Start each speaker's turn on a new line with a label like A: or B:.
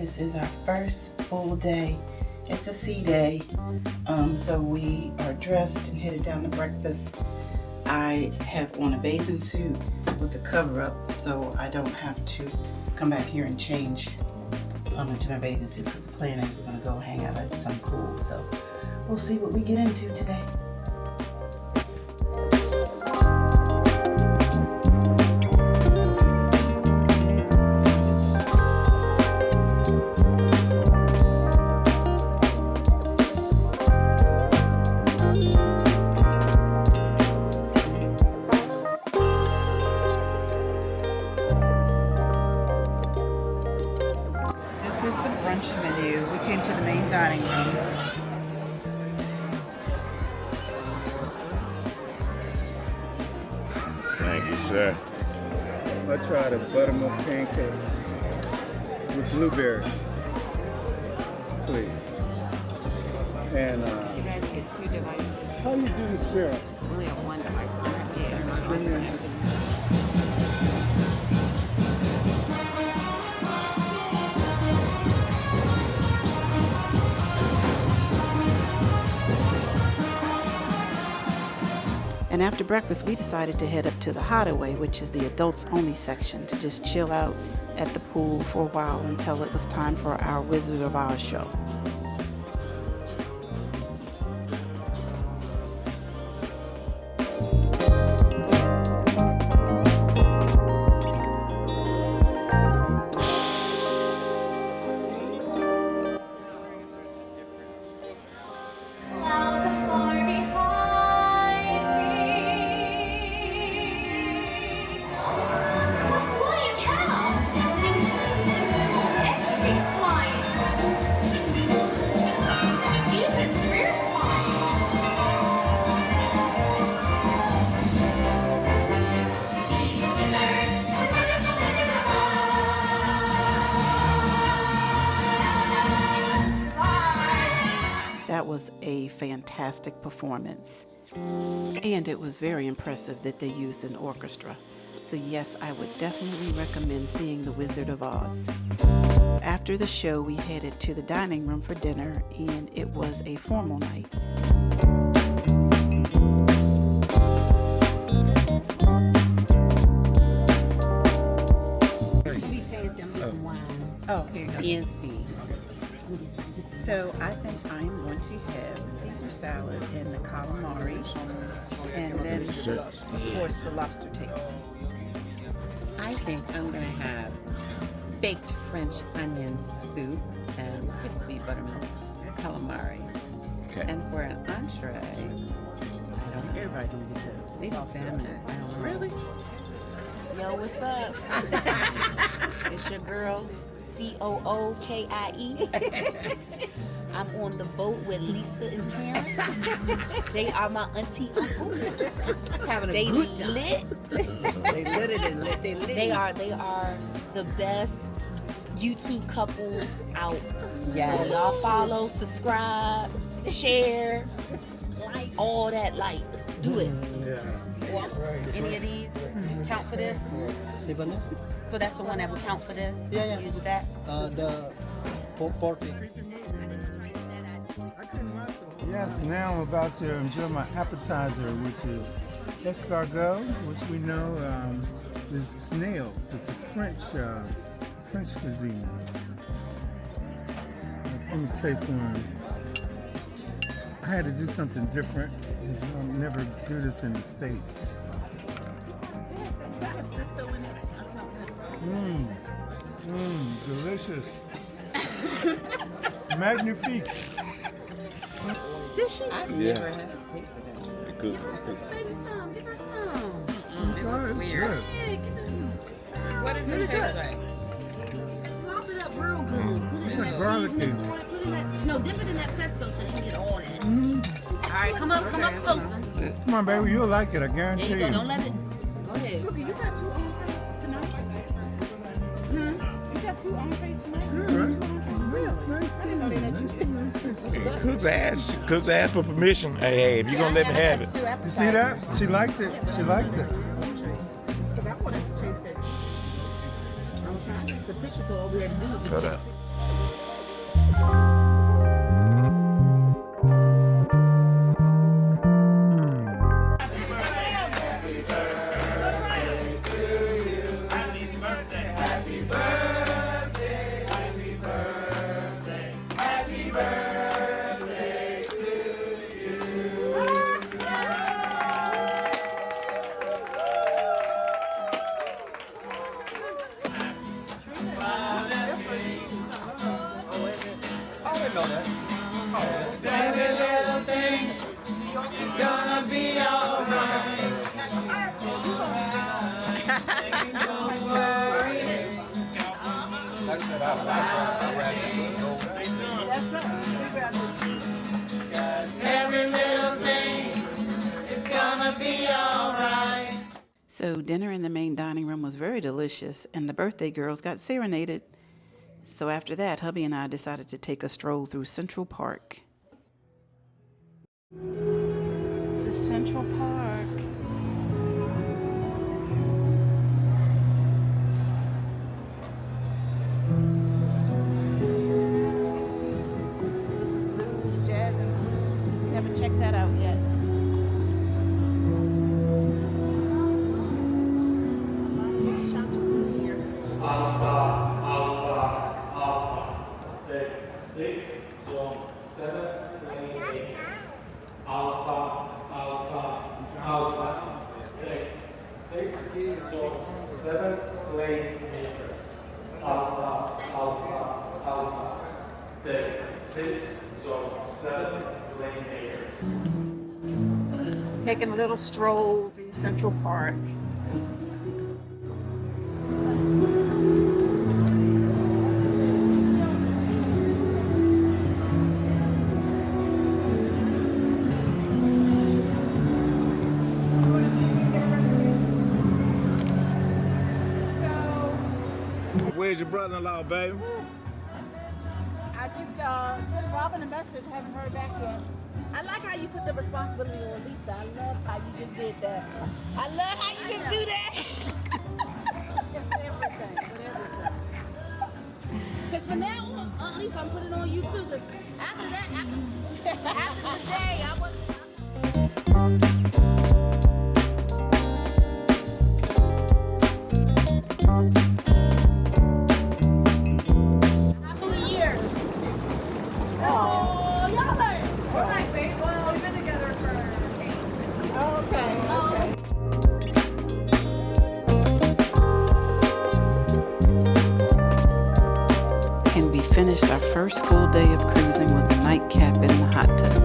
A: This is our first full day. It's a sea day, so we are dressed and headed down to breakfast. I have on a bathing suit with the cover up, so I don't have to come back here and change into my bathing suit, because the plan is we're going to go hang out at some pool. So we'll see what we get into today. Menu. We came to the main dining room.
B: Thank you, sir.
C: I tried a buttermilk pancake with blueberry, please. And
D: You guys get 2 devices.
C: how do you do the syrup?
D: We only have 1 device on that.
C: Bring it.
A: And after breakfast, we decided to head up to the Hideaway, which is the adults only section, to just chill out at the pool for a while until it was time for our Wizard of Oz show. That was a fantastic performance, and it was very impressive that they used an orchestra. So yes, I would definitely recommend seeing The Wizard of Oz. After the show, we headed to the dining room for dinner, and it was a formal night.
D: Be fancy, I'm some wine.
A: Oh, here you go.
D: Fancy.
A: So I think I'm going to have the Caesar salad and the calamari, and then, of course, the lobster tail.
D: I think I'm going to have baked French onion soup and crispy buttermilk calamari.
B: Okay.
D: And for an entree, I don't know.
A: Everybody gonna get that.
D: Maybe salmon. I don't know.
A: Really?
E: Yo, what's up? It's your girl, Cookie. I'm on the boat with Lisa and Terrence. They are my auntie uncles.
D: Having a
E: They
D: good time.
E: lit.
D: They lit it and lit. They lit
E: They are the best YouTube couple out.
D: Yes.
E: So y'all follow, subscribe, share, like all that. Like, do it. Any of these count for this? So that's the one that would count for this?
F: Yeah.
E: Use with that?
F: The 40.
C: Yes, now I'm about to enjoy my appetizer, which is escargot, which we know is snails. It's a French cuisine. Let me taste one. I had to do something different. I'll never do this in the States. Delicious. Magnifique.
A: Did she?
D: I've
B: Yeah.
D: never had a taste of that.
B: It could.
E: Baby some, give her some.
D: It looks weird. What does it taste like?
E: Slop it up real good. Put it in that
C: garlicky.
E: seasoning. Put it in that, no, dip it in that pesto so she can get all that. All right, come up closer.
C: Come on, baby, you'll like it, I
E: There
C: guarantee
E: you
C: you.
E: go. Don't let it. Go ahead.
A: Cookie, you got 2 entrees tonight? You got 2 entrees tonight?
C: Yeah, right.
A: Really?
C: Nice
A: I didn't know they let you
C: seasoning.
B: Cooks asked for permission. Hey, if you're gonna let me have it.
C: You see that? She liked it. She liked it.
A: Because I wanted to taste this.
E: I was trying to take some pictures, so all we had to do was
B: Cut
E: just
B: out.
A: So dinner in the main dining room was very delicious, and the birthday girls got serenaded. So after that, hubby and I decided to take a stroll through Central Park. This is Central Park. This is Lou's Jazz and Blues. Haven't checked that out yet. Shops through here.
G: Alpha, deck 6, zone 7, lane 8. Alpha, deck 6, zone 7, lane meters. Alpha, deck 6, zone 7, lane meters.
A: Taking a little stroll through Central Park.
B: Where's your brother-in-law, baby?
E: I just sent Robin a message, haven't heard back yet. I like how you put the responsibility on Lisa. I love how you just did that. I love how you just do that. Just everything, with everything. Because for now on, at least I'm putting it on you too. Because after that, after today, I wasn't.
A: And we finished our first full day of cruising with a nightcap in the hot tub.